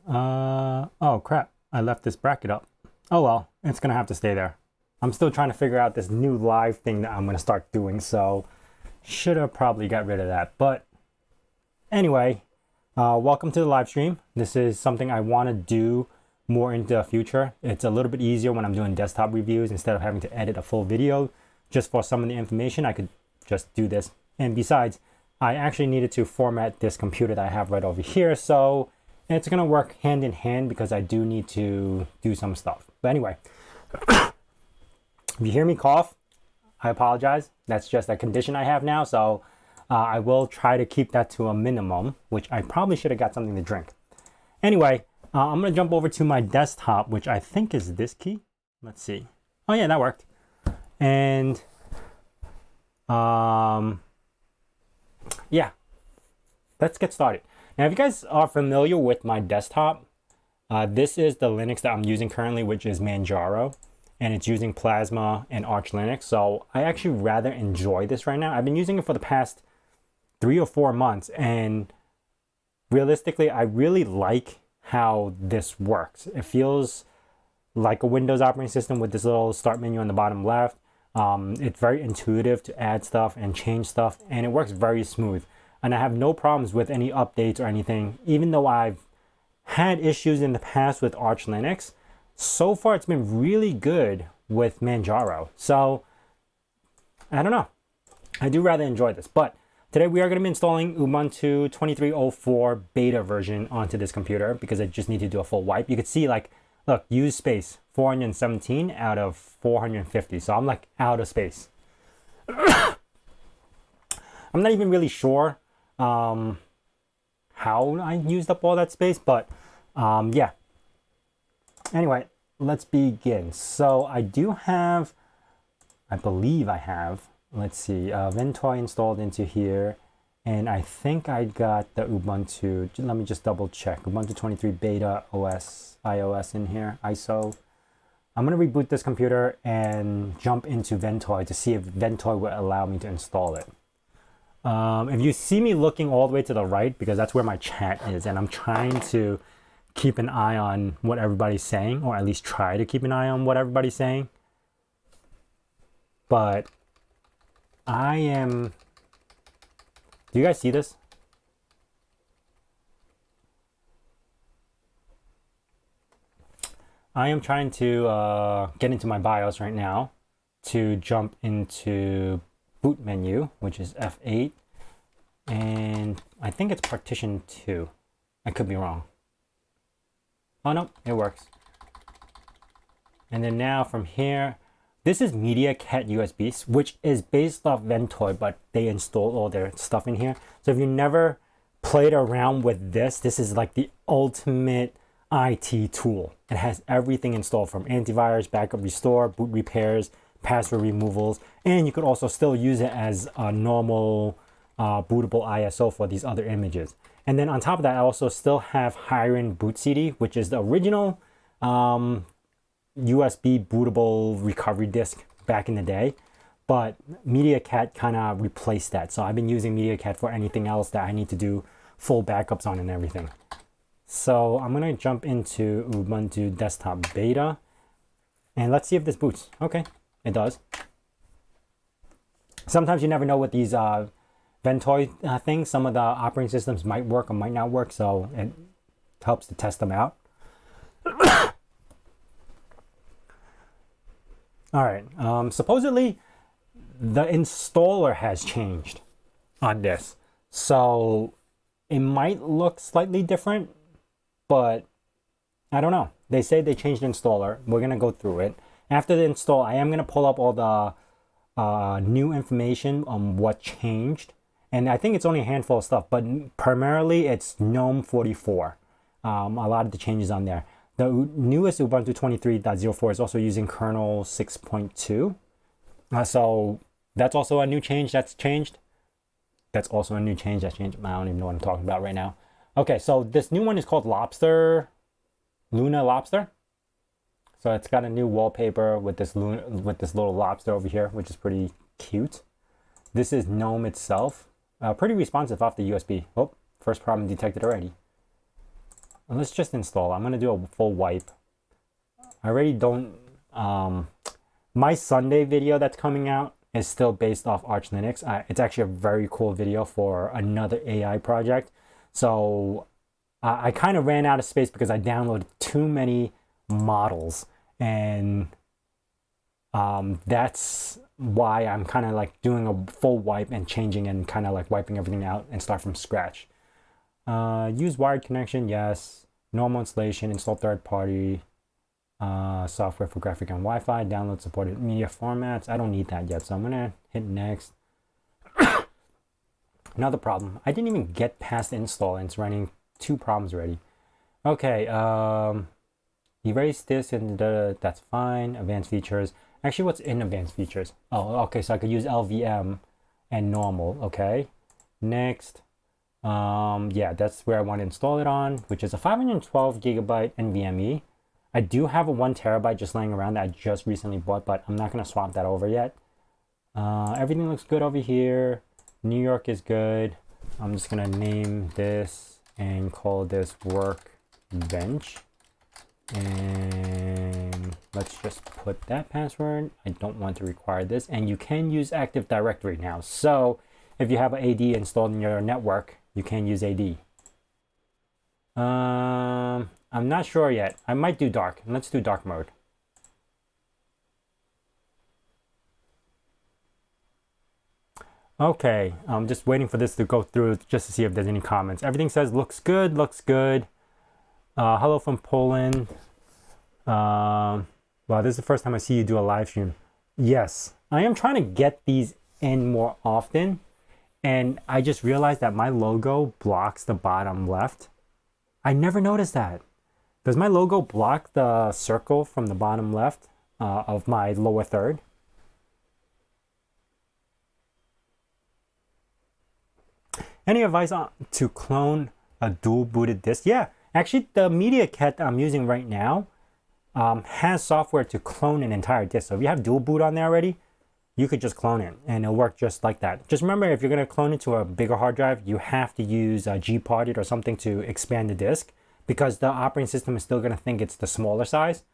Oh crap, I left this bracket up. Oh well, it's gonna have to stay there. I'm still trying to figure out this new live thing that I'm gonna start doing, so should have probably got rid of that. But anyway, welcome to the live stream. This is something I want to do more into the future. It's a little bit easier when I'm doing desktop reviews instead of having to edit a full video just for some of the information. I could just do this. And besides, I actually needed to format this computer that I have right over here, so it's gonna work hand in hand because I do need to do some stuff. But anyway, if you hear me cough, I apologize. That's just a condition I have now, so I will try to keep that to a minimum, which I probably should have got something to drink. Anyway, I'm gonna jump over to my desktop, which I think is this key. Let's see. Oh yeah, that worked. And yeah, let's get started. Now, if you guys are familiar with my desktop, this is the Linux that I'm using currently, which is Manjaro, and it's using Plasma and Arch Linux. So I actually rather enjoy this right now. I've been using it for the past 3 or 4 months, and realistically, I really like how this works. It feels like a Windows operating system with this little start menu on the bottom left. It's very intuitive to add stuff and change stuff, and it works very smooth. And I have no problems with any updates or anything, even though I've had issues in the past with Arch Linux. So far, it's been really good with Manjaro. So, I don't know. I do rather enjoy this. But today we are going to be installing Ubuntu 23.04 beta version onto this computer because I just need to do a full wipe. You can see, like, look, use space, 417 out of 450. So I'm like out of space. I'm not even really sure how I used up all that space, but yeah. Anyway, let's begin. So I do have, I believe I have, let's see, Ventoy installed into here, and I think I got the Ubuntu, let me just double check, Ubuntu 23 beta OS, iOS in here, ISO. I'm gonna reboot this computer and jump into Ventoy to see if Ventoy will allow me to install it. If you see me looking all the way to the right, because that's where my chat is, and I'm trying to keep an eye on what everybody's saying, or at least try to keep an eye on what everybody's saying. But I am... Do you guys see this? I am trying to get into my BIOS right now to jump into boot menu, which is F8, and I think it's partition 2. I could be wrong. Oh no, it works. And then now from here, this is MediaCat USB, which is based off Ventoy, but they installed all their stuff in here. So if you never played around with this, this is like the ultimate IT tool. It has everything installed from antivirus, backup restore, boot repairs, password removals, and you could also still use it as a normal bootable ISO for these other images. And then on top of that, I also still have Hiren Boot CD, which is the original USB bootable recovery disk back in the day, but MediaCat kind of replaced that. So I've been using MediaCat for anything else that I need to do full backups on and everything. So I'm gonna jump into Ubuntu Desktop Beta, and let's see if this boots. Okay, it does. Sometimes you never know with these Ventoy things. Some of the operating systems might work or might not work, so it helps to test them out. All right, supposedly the installer has changed on this, so it might look slightly different, but I don't know. They say they changed the installer. We're gonna go through it. After the install, I am gonna pull up all the new information on what changed, and I think it's only a handful of stuff, but primarily it's GNOME 44. A lot of the changes on there. The newest Ubuntu 23.04 is also using kernel 6.2. So that's also a new change that's changed. That's also a new change that's changed. I don't even know what I'm talking about right now. Okay, so this new one is called Luna Lobster. So it's got a new wallpaper with this little lobster over here, which is pretty cute. This is GNOME itself. Pretty responsive off the USB. Oh, first problem detected already. let's just install. I'm gonna do a full wipe. I already don't, my Sunday video that's coming out is still based off Arch Linux. It's actually a very cool video for another AI project. So I kind of ran out of space because I downloaded too many models, and that's why I'm kind of like doing a full wipe and changing and kind of like wiping everything out and start from scratch. Use wired connection, yes. Normal installation, install third-party software for graphic and Wi-Fi, download supported media formats. I don't need that yet, so I'm gonna hit next. Another problem, I didn't even get past install and it's running 2 problems already. Okay, erase this and that's fine. Advanced features. Actually, what's in advanced features? Oh, okay, so I could use LVM and normal. Okay, next. Yeah, that's where I want to install it on, which is a 512 gigabyte NVMe. I do have a 1 terabyte just laying around that I just recently bought, but I'm not going to swap that over yet. Everything looks good over here. New York is good. I'm just going to name this and call this workbench. And let's just put that password. I don't want to require this. And you can use Active Directory now. So if you have an AD installed in your network, you can use AD. I'm not sure yet. I might do dark. Let's do dark mode. Okay, I'm just waiting for this to go through just to see if there's any comments. Everything says looks good, looks good. Hello from Poland. Wow, this is the first time I see you do a live stream. Yes, I am trying to get these in more often. And I just realized that my logo blocks the bottom left. I never noticed that. Does my logo block the circle from the bottom left of my lower third? Any advice on to clone a dual booted disk? Yeah, actually the Media Cat that I'm using right now has software to clone an entire disk. So if you have dual boot on there already, you could just clone it and it'll work just like that. Just remember, if you're going to clone it to a bigger hard drive, you have to use Gparted or something to expand the disk, because the operating system is still going to think it's the smaller size.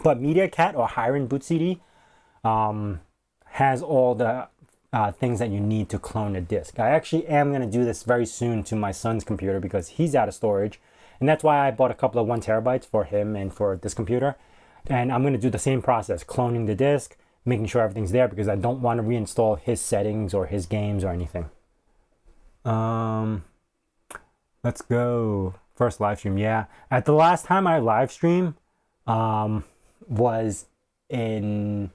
But Media Cat or Hiron Boot CD has all the things that you need to clone a disk. I actually am going to do this very soon to my son's computer because he's out of storage. And that's why I bought a couple of 1 terabytes for him and for this computer. And I'm going to do the same process, cloning the disk, making sure everything's there, because I don't want to reinstall his settings or his games or anything. Let's go. First live stream. Yeah. At the last time I live streamed was in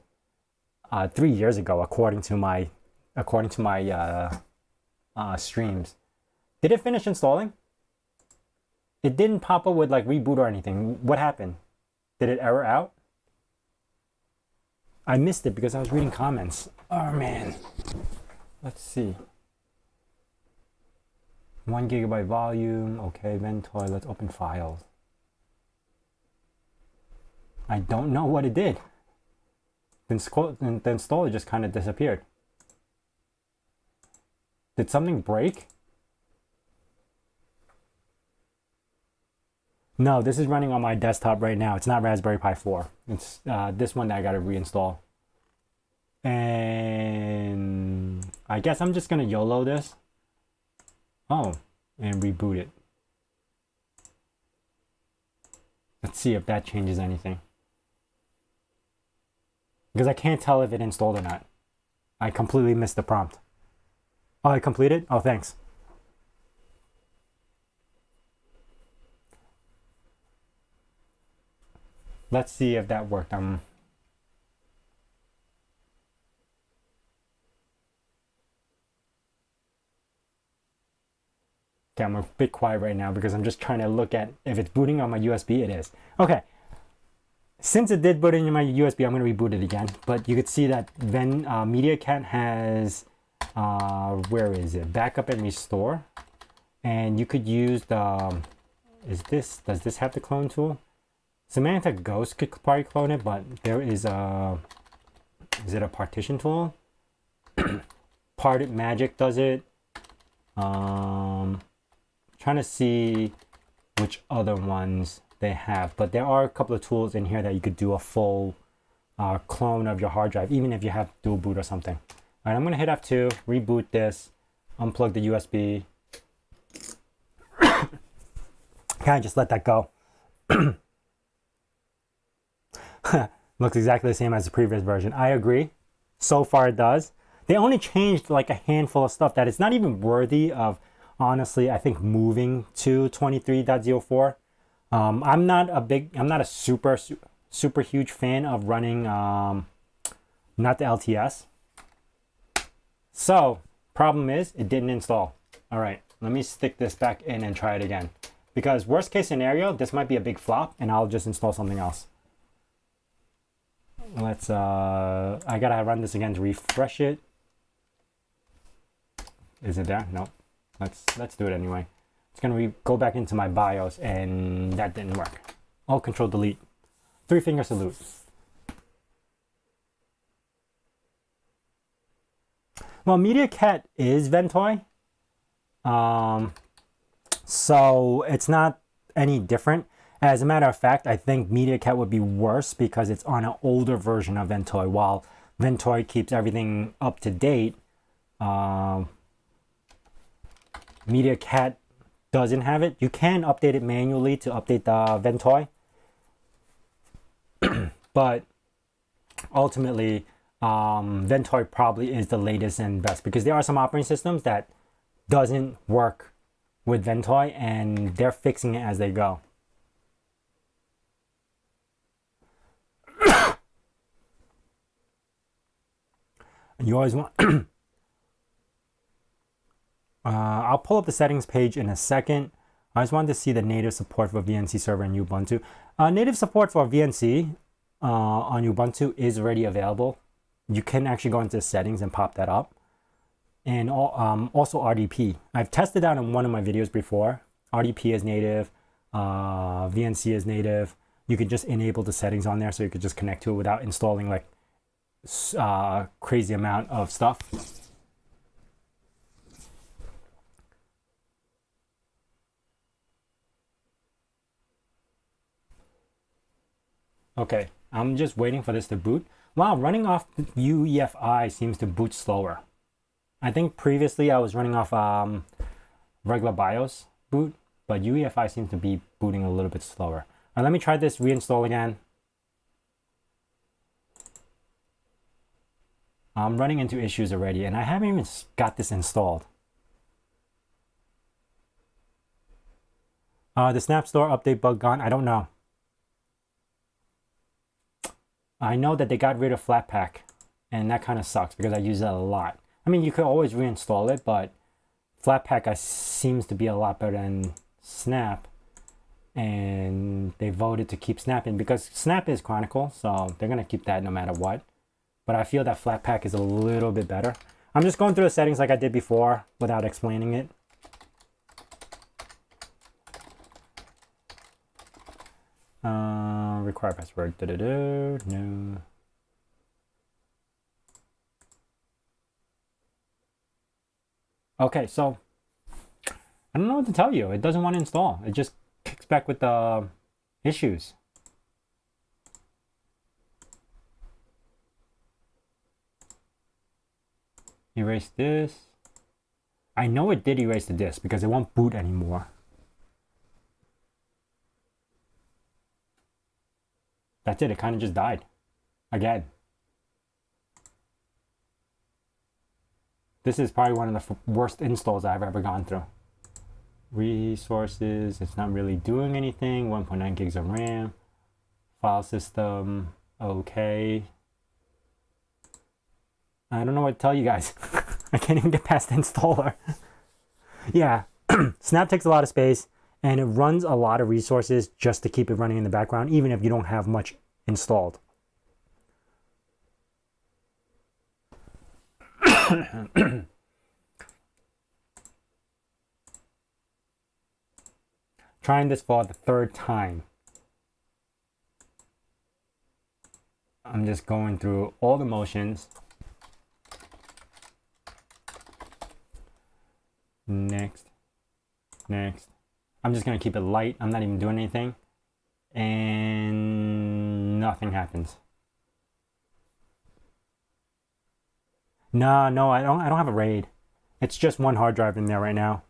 3 years ago, according to my streams. Did it finish installing? It didn't pop up with like reboot or anything. What happened? Did it error out? I missed it because I was reading comments. Oh man. Let's see. 1 gigabyte volume. Okay, Ventoy. Let's open files. I don't know what it did. The installer just kind of disappeared. Did something break? No, this is running on my desktop right now. It's not Raspberry Pi 4. It's this one that I got to reinstall. And I guess I'm just going to YOLO this. Oh, and reboot it. Let's see if that changes anything. Because I can't tell if it installed or not. I completely missed the prompt. Oh, I completed? Oh, thanks. Let's see if that worked. Okay, I'm a bit quiet right now because I'm just trying to look at if it's booting on my USB. It is. Okay. Since it did boot in my USB, I'm going to reboot it again. But you could see that Media Cat has, where is it? Backup and restore. And you could use the, does this have the clone tool? Samantha Ghost could probably clone it, but there is a, is it a partition tool? Parted Magic does it. Trying trying to see which other ones they have, but there are a couple of tools in here that you could do a full clone of your hard drive, even if you have dual boot or something. All right, I'm gonna hit F2, reboot this, unplug the USB. Kind of just let that go. Looks exactly the same as the previous version. I agree. So far it does. They only changed like a handful of stuff that it's not even worthy of, honestly, I think, moving to 23.04. I'm not a super huge fan of running not the LTS. So problem is it didn't install. All right, let me stick this back in and try it again, because worst case scenario, this might be a big flop and I'll just install something else. Let's I gotta run this again to refresh it. Is it there? No. Let's do it anyway. It's gonna go back into my BIOS, and that didn't work. Alt Control Delete. 3-finger salute. Well, MediaCat is Ventoy, so it's not any different. As a matter of fact, I think MediaCat would be worse because it's on an older version of Ventoy, while Ventoy keeps everything up to date. MediaCat doesn't have it. You can update it manually to update the Ventoy, but ultimately Ventoy probably is the latest and best, because there are some operating systems that doesn't work with Ventoy and they're fixing it as they go. You always want I'll pull up the settings page in a second. I just wanted to see the native support for VNC server in Ubuntu. Native support for VNC on Ubuntu is already available. You can actually go into settings and pop that up. And also RDP. I've tested out in one of my videos before. RDP is native, VNC is native. You can just enable the settings on there so you could just connect to it without installing like crazy amount of stuff. Okay, I'm just waiting for this to boot. Wow, running off UEFI seems to boot slower. I think previously I was running off regular BIOS boot, but UEFI seems to be booting a little bit slower. Now let me try this reinstall again. I'm running into issues already, and I haven't even got this installed. The Snap Store update bug gone? I don't know. I know that they got rid of Flatpak, and that kind of sucks because I use that a lot. I mean, you could always reinstall it, but Flatpak seems to be a lot better than Snap, and they voted to keep Snap in because Snap is Chronicle, so they're going to keep that no matter what. But I feel that Flatpak is a little bit better. I'm just going through the settings like I did before without explaining it. Require password. No. Okay, so I don't know what to tell you. It doesn't want to install. It just kicks back with the issues. Erase this. I know it did erase the disk because it won't boot anymore. That's it. It kind of just died again. This is probably one of the worst installs I've ever gone through. Resources, it's not really doing anything. 1.9 gigs of RAM. File system, okay. I don't know what to tell you guys. I can't even get past the installer. Yeah, Snap takes a lot of space and it runs a lot of resources just to keep it running in the background, even if you don't have much installed. Trying this for the third time. I'm just going through all the motions. Next, next, I'm just going to keep it light. I'm not even doing anything. And nothing happens. No, I don't have a RAID. It's just one hard drive in there right now.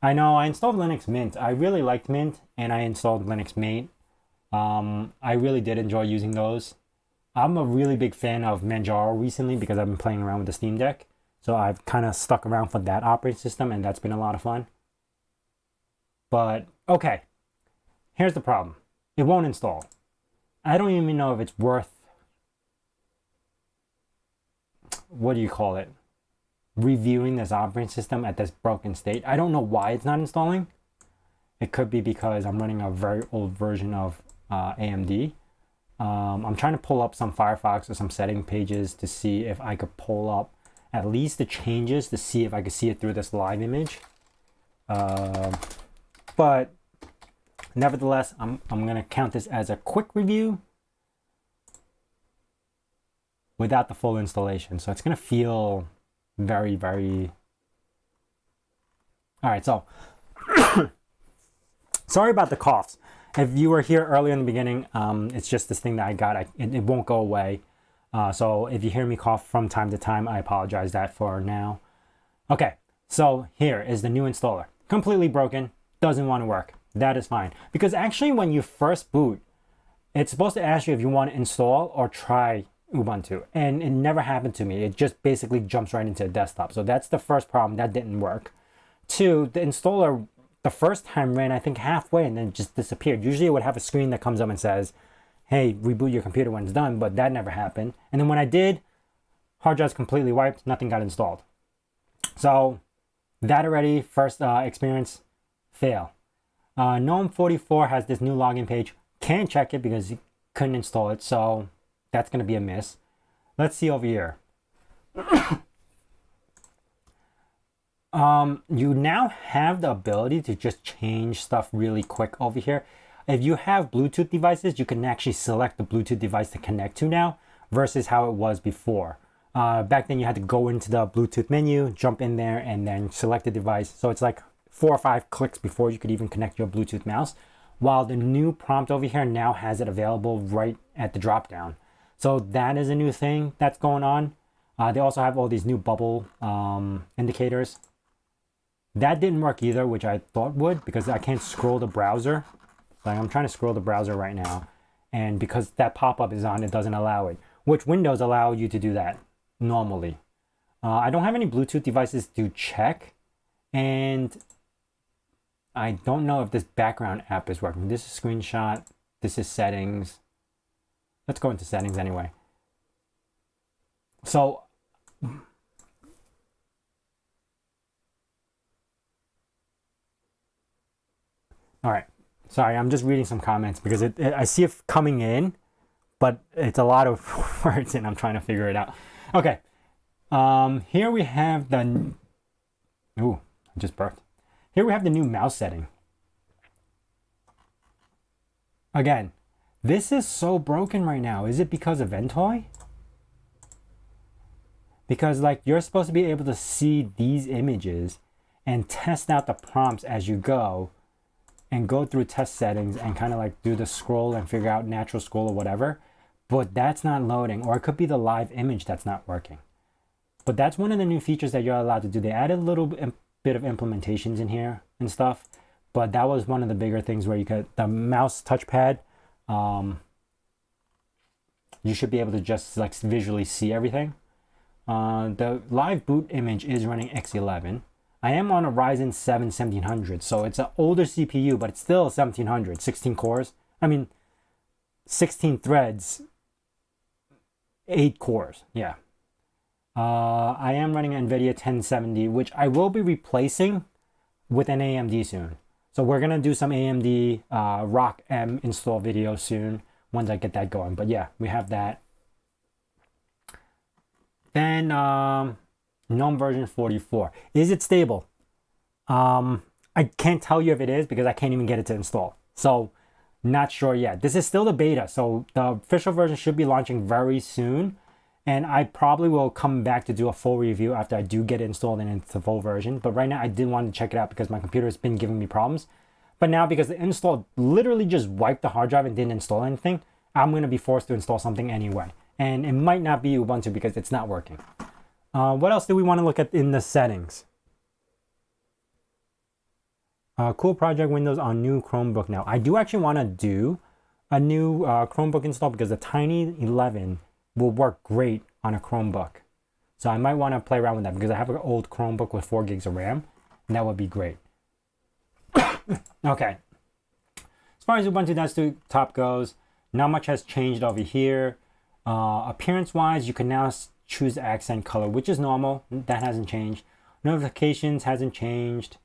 I know, I installed Linux Mint. I really liked Mint, and I installed Linux Mint. I really did enjoy using those. I'm a really big fan of Manjaro recently because I've been playing around with the Steam Deck. So I've kind of stuck around for that operating system, and that's been a lot of fun. But, okay. Here's the problem. It won't install. I don't even know if it's worth... What do you call it? Reviewing this operating system at this broken state. I don't know why it's not installing. It could be because I'm running a very old version of AMD. I'm trying to pull up some Firefox or some setting pages to see if I could pull up at least the changes to see if I could see it through this live image. But nevertheless, I'm going to count this as a quick review without the full installation. So it's going to feel very, very... All right, so sorry about the coughs. If you were here earlier in the beginning, it's just this thing that I got. It won't go away. So if you hear me cough from time to time, I apologize that for now. Okay, so here is the new installer. Completely broken, doesn't want to work. That is fine. Because actually when you first boot, it's supposed to ask you if you want to install or try Ubuntu. And it never happened to me. It just basically jumps right into the desktop. So that's the first problem. That didn't work. Two, the installer the first time ran, I think, halfway and then just disappeared. Usually it would have a screen that comes up and says, hey, reboot your computer when it's done, but that never happened. And then when I did, hard drive's completely wiped, nothing got installed. So that already, first experience, fail. Gnome44 has this new login page. Can't check it because you couldn't install it, so that's going to be a miss. Let's see over here. You now have the ability to just change stuff really quick over here. If you have Bluetooth devices, you can actually select the Bluetooth device to connect to now versus how it was before. Back then you had to go into the Bluetooth menu, jump in there, and then select the device. So it's like 4 or 5 clicks before you could even connect your Bluetooth mouse. While the new prompt over here now has it available right at the drop down. So that is a new thing that's going on. They also have all these new bubble indicators. That didn't work either, which I thought would, because I can't scroll the browser. Like I'm trying to scroll the browser right now. And because that pop-up is on, it doesn't allow it. Which Windows allow you to do that normally. I don't have any Bluetooth devices to check. And I don't know if this background app is working. This is screenshot. This is settings. Let's go into settings anyway. So all right, sorry, I'm just reading some comments because I see it coming in, but it's a lot of words and I'm trying to figure it out. Okay, here we have the, ooh, I just burped. Here we have the new mouse setting. Again, this is so broken right now. Is it because of Ventoy? Because like you're supposed to be able to see these images and test out the prompts as you go and go through test settings and kind of like do the scroll and figure out natural scroll or whatever, but that's not loading, or it could be the live image that's not working. But that's one of the new features that you're allowed to do. They added a little bit of implementations in here and stuff, but that was one of the bigger things where you could, the mouse touchpad, you should be able to just like visually see everything. The live boot image is running X11. I am on a Ryzen 7 1700, so it's an older CPU, but it's still 1700, 16 cores. I mean, 16 threads, 8 cores, yeah. I am running an NVIDIA 1070, which I will be replacing with an AMD soon. So we're going to do some AMD Rock M install video soon once I get that going. But yeah, we have that. Then GNOME version 44. Is it stable? I can't tell you if it is because I can't even get it to install. So Not sure yet. This is still the beta, so the official version should be launching very soon. And I probably will come back to do a full review after I do get it installed and it's the full version. But right now I did want to check it out because my computer has been giving me problems. But now because the install literally just wiped the hard drive and didn't install anything, I'm going to be forced to install something anyway. And it might not be Ubuntu because it's not working. What else do we want to look at in the settings? Cool project windows on new Chromebook now. I do actually want to do a new Chromebook install because the Tiny 11 will work great on a Chromebook. So I might want to play around with that because I have an old Chromebook with 4 gigs of RAM, and that would be great. Okay. As far as Ubuntu Desktop goes, not much has changed over here. Appearance-wise, you can now choose accent color, which is normal. That hasn't changed. Notifications hasn't changed.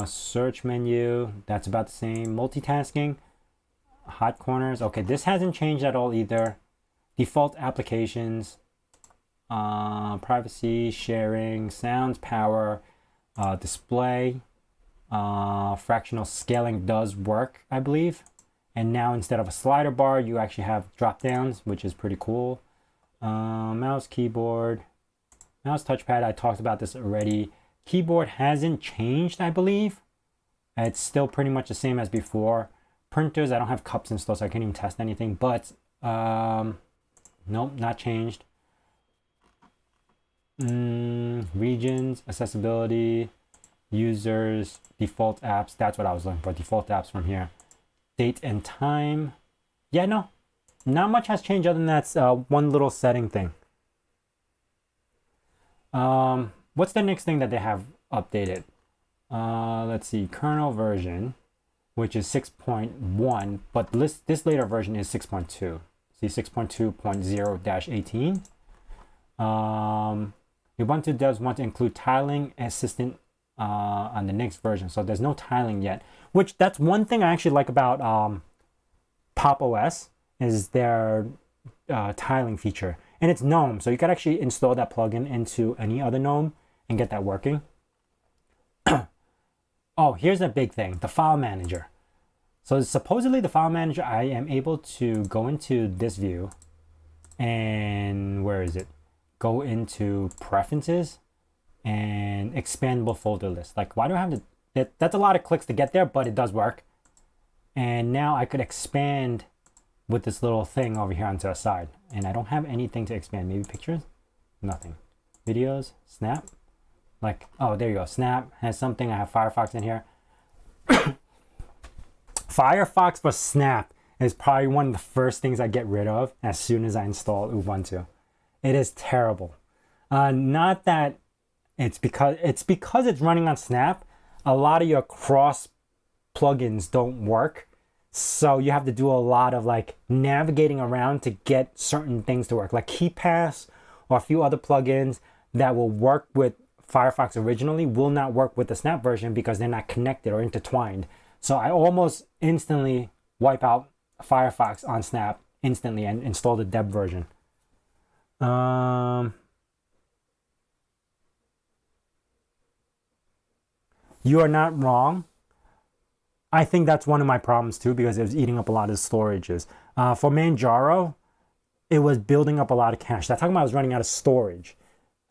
Search menu, that's about the same. Multitasking, hot corners. Okay, this hasn't changed at all either. Default applications, privacy, sharing, sounds, power, display, fractional scaling does work, I believe. And now instead of a slider bar, you actually have drop downs, which is pretty cool. Mouse, keyboard, mouse, touchpad. I talked about this already. Keyboard hasn't changed, I believe. It's still pretty much the same as before. Printers, I don't have cups installed, so I can't even test anything. But nope, not changed. Regions, accessibility, users, default apps. That's what I was looking for. Default apps from here. Date and time. Yeah, no, not much has changed other than that one little setting thing. What's the next thing that they have updated? Let's see, kernel version, which is 6.1, but this later version is 6.2. See, 6.2.0-18. Ubuntu does want to include tiling assistant on the next version, so there's no tiling yet. Which that's one thing I actually like about Pop! OS is their tiling feature, and it's GNOME, so you could actually install that plugin into any other GNOME and get that working. Oh, here's a big thing, the file manager. So supposedly the file manager, I am able to go into this view and where is it? Go into preferences and expandable folder list. Like, why do I have to, that's a lot of clicks to get there, but it does work. And now I could expand with this little thing over here onto the side. And I don't have anything to expand. Maybe pictures? Nothing. Videos, Snap. Like, oh, there you go. Snap has something. I have Firefox in here. Firefox for Snap is probably one of the first things I get rid of as soon as I install Ubuntu. It is terrible. Not that it's because it's running on Snap. A lot of your cross plugins don't work. So you have to do a lot of like navigating around to get certain things to work, like KeyPass or a few other plugins that will work with Firefox originally will not work with the Snap version because they're not connected or intertwined. So I almost instantly wipe out Firefox on Snap instantly and install the Deb version. You are not wrong. I think that's one of my problems too because it was eating up a lot of storages. For Manjaro, it was building up a lot of cache. That's talking about I was running out of storage.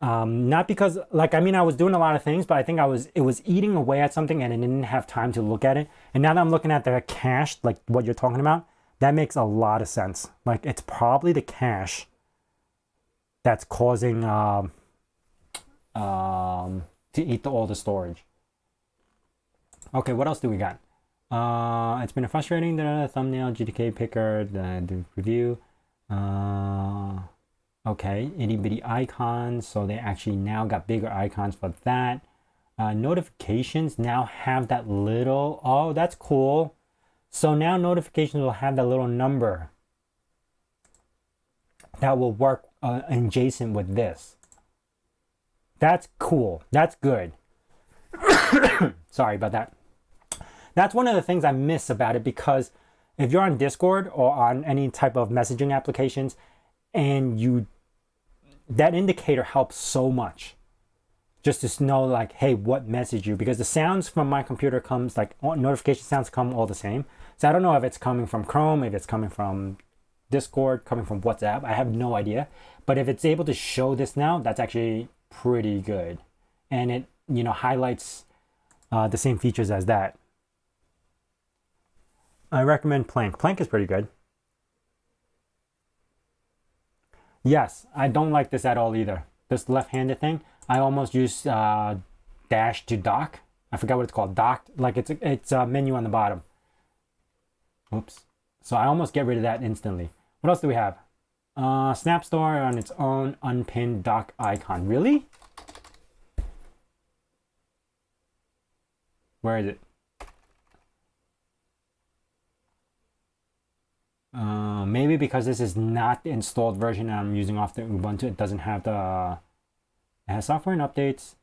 Not because, like, I mean, I was doing a lot of things, but I think it was eating away at something and I didn't have time to look at it. And now that I'm looking at the cache, like what you're talking about, that makes a lot of sense. Like, it's probably the cache that's causing to eat all the storage. Okay, what else do we got? It's been frustrating, the thumbnail, GTK picker, the review. Okay, itty bitty icons. So they actually now got bigger icons for that. Notifications now have that little, oh, that's cool. So now notifications will have that little number that will work adjacent with this. That's cool. That's good. Sorry about that. That's one of the things I miss about it because if you're on Discord or on any type of messaging applications and that indicator helps so much. just to know like, hey, what message you, because the sounds from my computer comes like notification sounds come all the same. So I don't know if it's coming from Chrome, if it's coming from Discord, coming from WhatsApp. I have no idea. But if it's able to show this now, that's actually pretty good. And it, you know, highlights the same features as that. I recommend Plank. Plank is pretty good. Yes, I don't like this at all either. This left-handed thing, I almost use dash to dock. I forgot what it's called. Dock, like it's a menu on the bottom. Oops. So I almost get rid of that instantly. What else do we have? Snap Store on its own unpinned dock icon. Really? Where is it? Maybe because this is not the installed version and I'm using off the Ubuntu, it doesn't have the... It has software and updates,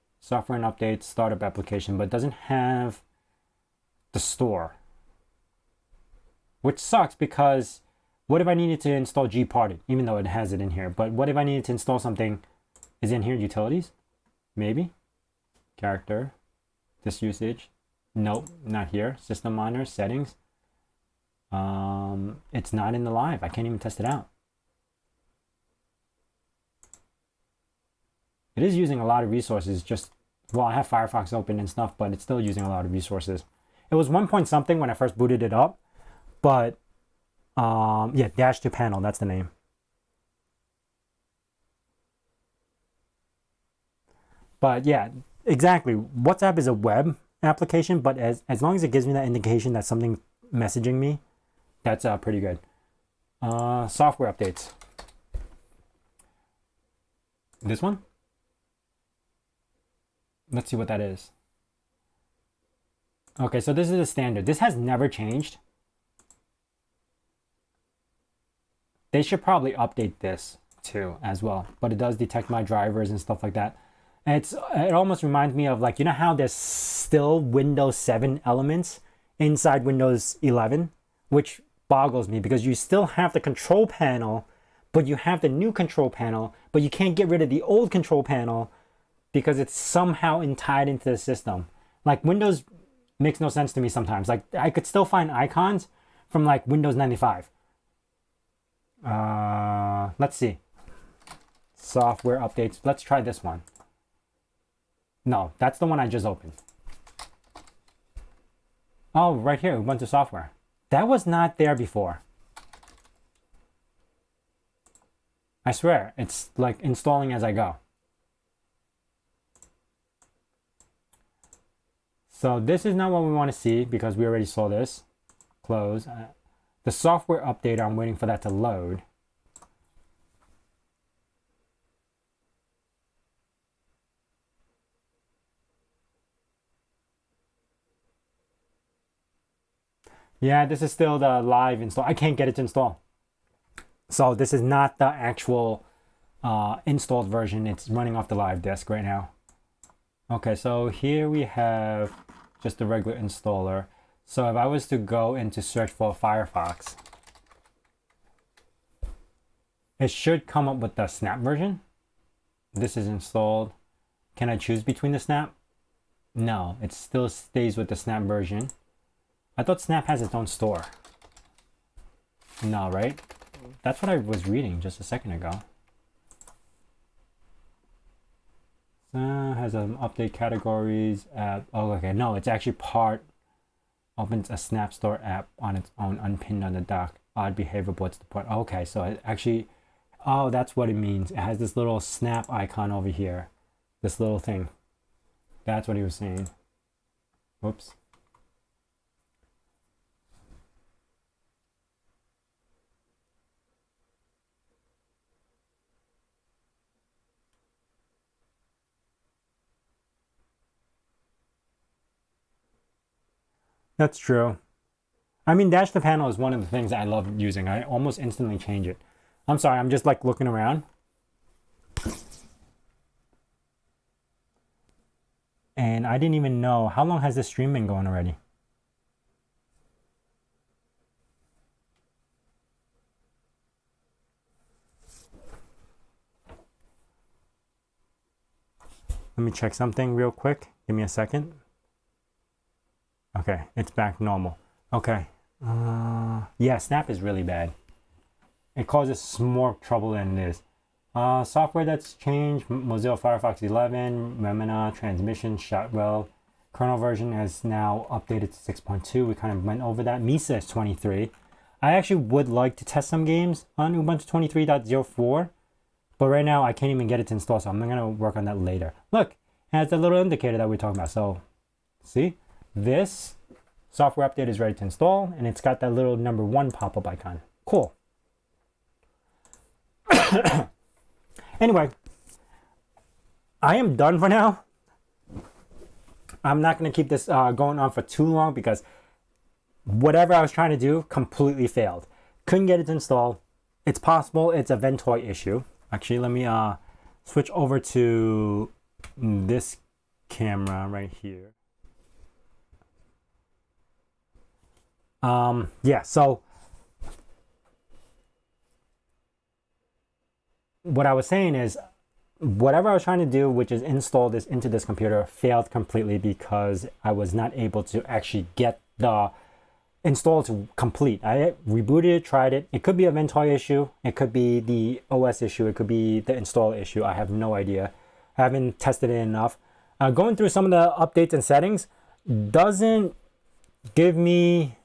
startup application, but it doesn't have the store. Which sucks because what if I needed to install Gparted, even though it has it in here, but what if I needed to install something, is in here, utilities? Maybe. Character, this usage. Nope, not here. System monitor, settings. It's not in the live. I can't even test it out. It is using a lot of resources. Just, well, I have Firefox open and stuff, but it's still using a lot of resources. It was 1 point something when I first booted it up, but yeah, dash to panel, that's the name. But yeah, exactly. WhatsApp is a web application, but as long as it gives me that indication that something messaging me, that's pretty good. Software updates. This one? Let's see what that is. Okay, so this is the standard. This has never changed. They should probably update this too as well, but it does detect my drivers and stuff like that. And it almost reminds me of, like, you know how there's still Windows 7 elements inside Windows 11, which boggles me because you still have the control panel, but you have the new control panel, but you can't get rid of the old control panel because it's somehow tied into the system. Like, Windows makes no sense to me sometimes. Like, I could still find icons from like Windows 95. Let's see. Software updates. Let's try this one. No, that's the one I just opened. Oh, right here, Ubuntu software. That was not there before. I swear, it's like installing as I go. So this is not what we want to see because we already saw this. Close. The software update, I'm waiting for that to load. Yeah, this is still the live install. I can't get it to install. So this is not the actual installed version. It's running off the live disk right now. Okay, so here we have just the regular installer. So if I was to go into search for Firefox, it should come up with the Snap version. This is installed. Can I choose between the Snap? No, it still stays with the Snap version. I thought Snap has its own store. No, right? That's what I was reading just a second ago. Has update categories app. Oh, okay. No, it's actually opens a Snap Store app on its own, unpinned on the dock. Odd behavior. What's the point? Okay, so it actually, oh, that's what it means. It has this little Snap icon over here. This little thing. That's what he was saying. Whoops. That's true. I mean, dash to panel is one of the things I love using. I almost instantly change it. I'm sorry, I'm just like looking around. And I didn't even know, how long has this stream been going already? Let me check something real quick. Give me a second. Okay, it's back normal. Okay. Yeah, Snap is really bad. It causes more trouble than it is. Software that's changed: Mozilla Firefox 11, Remina, transmission, Shotwell. Kernel version has now updated to 6.2. We kind of went over that. Misa is 23. I actually would like to test some games on Ubuntu 23.04, but right now I can't even get it to install, so I'm going to work on that later. Look, it has the little indicator that we're talking about. So, see? This software update is ready to install, and it's got that little number 1 pop-up icon. Cool. Anyway, I am done for now. I'm not going to keep this going on for too long because whatever I was trying to do completely failed. Couldn't get it to install. It's possible it's a Ventoy issue. Actually, let me switch over to this camera right here. Yeah, so what I was saying is whatever I was trying to do, which is install this into this computer, failed completely because I was not able to actually get the install to complete. I rebooted it, tried it. It could be a Ventoy issue. It could be the OS issue. It could be the install issue. I have no idea. I haven't tested it enough. Going through some of the updates and settings doesn't give me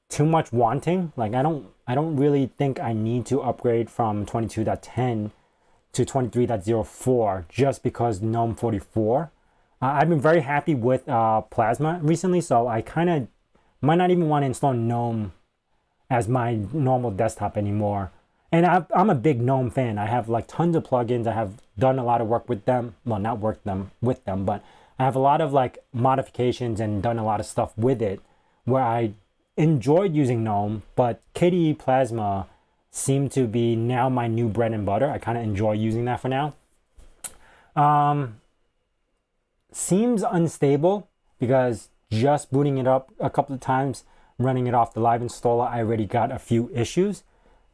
too much wanting. Like I don't really think I need to upgrade from 22.10 to 23.04 just because GNOME 44. I've been very happy with Plasma recently, so I kind of might not even want to install GNOME as my normal desktop anymore. And I'm a big GNOME fan. I have like tons of plugins. I have done a lot of work with them. Well, not worked them with them, but I have a lot of like modifications and done a lot of stuff with it where I enjoyed using GNOME, but KDE Plasma seemed to be now my new bread and butter. I kind of enjoy using that for now. Seems unstable because just booting it up a couple of times, running it off the live installer, I already got a few issues.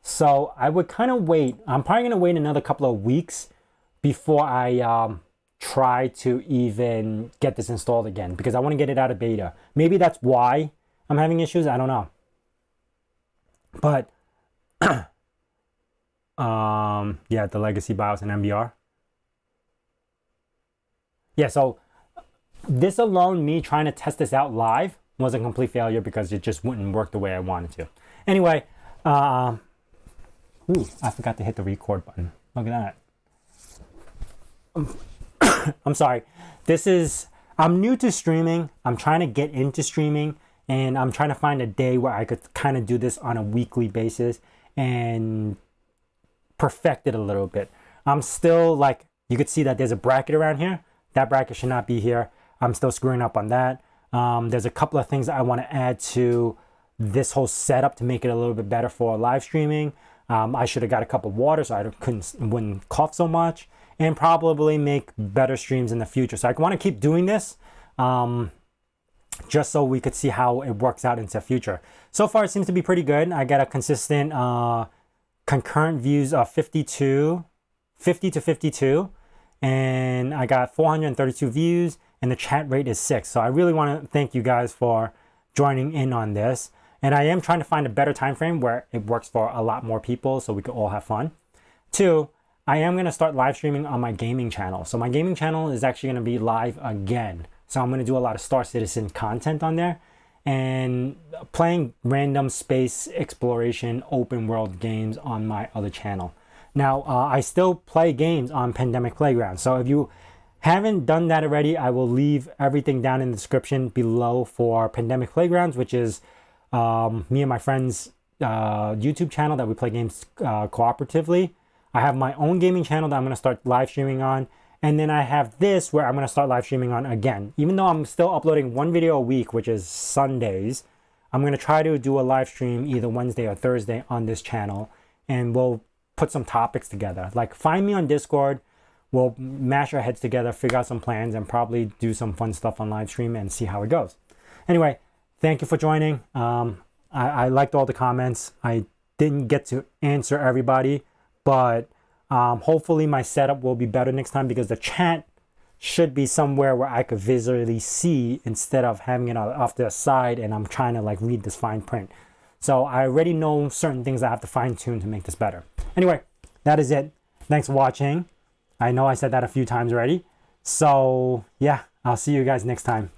So I would kind of wait. I'm probably going to wait another couple of weeks before I try to even get this installed again because I want to get it out of beta. Maybe that's why I'm having issues. I don't know. But yeah, the legacy BIOS and MBR. Yeah, so this alone, me trying to test this out live, was a complete failure because it just wouldn't work the way I wanted to. Anyway, I forgot to hit the record button. Look at that. I'm sorry. I'm new to streaming. I'm trying to get into streaming, and I'm trying to find a day where I could kind of do this on a weekly basis and perfect it a little bit. I'm still like, you could see that there's a bracket around here. That bracket should not be here. I'm still screwing up on that. There's a couple of things that I want to add to this whole setup to make it a little bit better for live streaming. I should have got a cup of water so I wouldn't cough so much, and probably make better streams in the future. So I want to keep doing this just so we could see how it works out into the future. So far, it seems to be pretty good. I got a consistent concurrent views of 50 to 52, and I got 432 views, and the chat rate is 6. So I really want to thank you guys for joining in on this. And I am trying to find a better time frame where it works for a lot more people so we can all have fun. 2, I am going to start live streaming on my gaming channel. So my gaming channel is actually going to be live again. So I'm going to do a lot of Star Citizen content on there and playing random space exploration open world games on my other channel. Now, I still play games on Pandemic Playground. So if you haven't done that already, I will leave everything down in the description below for Pandemic Playgrounds, which is me and my friends' YouTube channel that we play games cooperatively. I have my own gaming channel that I'm going to start live streaming on. And then I have this where I'm going to start live streaming on again. Even though I'm still uploading one video a week, which is Sundays, I'm going to try to do a live stream either Wednesday or Thursday on this channel. And we'll put some topics together. Like, find me on Discord. We'll mash our heads together, figure out some plans, and probably do some fun stuff on live stream and see how it goes. Anyway, thank you for joining. I liked all the comments. I didn't get to answer everybody, but hopefully my setup will be better next time because the chat should be somewhere where I could visually see instead of having it off to the side and I'm trying to like read this fine print. So I already know certain things I have to fine tune to make this better. Anyway, that is it. Thanks for watching. I know I said that a few times already. So yeah, I'll see you guys next time.